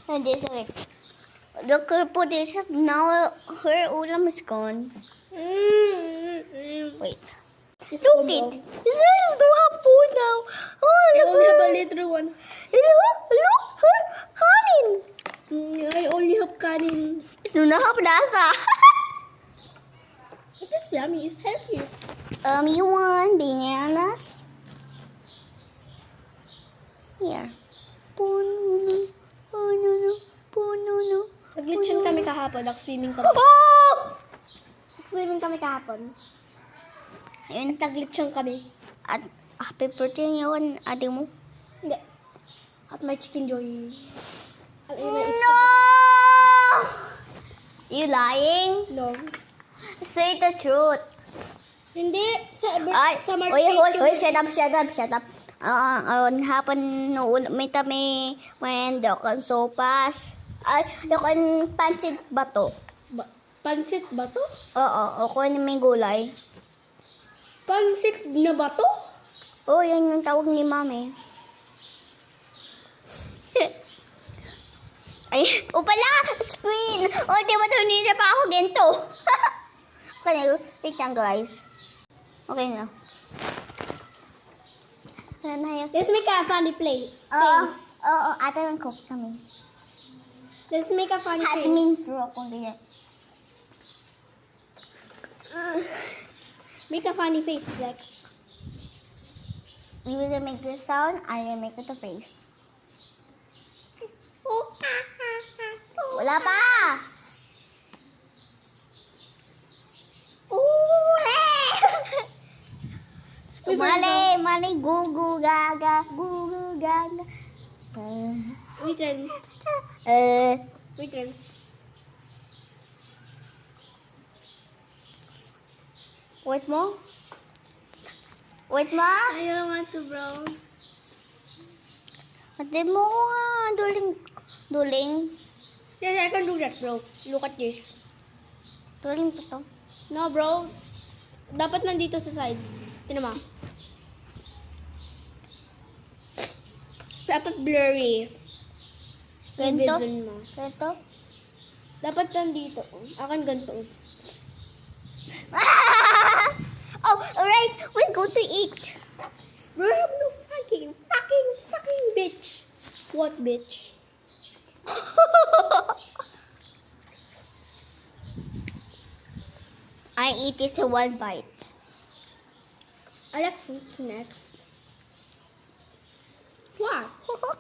And this way. Look, her put this. Now her ulam is gone. Wait. Look it. This is do have food now. Oh, I look. only have a little one. Look, her kanin. I only have kanin. Suna have nasa. It is yummy. It's healthy. You want bananas? Here. Pununu, pununu, pununu. Nag-glitchan kami kahapon. Nag-swimming kami. Oh! Nag-swimming kami kahapon. Ayun. Nag-glitchan kami. At happy birthday yun, ate mo. Hindi. At my chicken joy. At my No! You lying? No. Say the truth. Hindi. Ay, Sa March oy, 8 hoy, yun. hoy, shut up. Hapon no may tami merenda kan sopas. Ay, yung pancit ba to? Pansit ba to? Oo, ako na may gulay. Pansit na ba to? Oh, yan yung tawag ni mami. Ay, o pala, screen! O, di ba ito, hindi na pa ako ginto? Okay, wait lang guys. Okay na. Let's make a funny play. Face. Oo, ate ng cook kami. Let's make a funny face. Admin pro ako ganyan. Make a funny face, Lex. You will make the sound, I will make the face. Wala pa! Mali, gugu gaga. Return. Return. Wait mo? I don't want to, bro. Ate mo nga, duling. Yes, I can do that, bro. Look at this. Duling pa to. No, bro. Dapat nandito sa side. Tingnan mo. Dapat blurry. Yung Ganito? vision mo. Ito? Dapat nandito. Akin ganito. Oh, alright, we're going to eat. Bro, I have no fucking bitch. What bitch? I eat it in one bite. I like fruits next. What?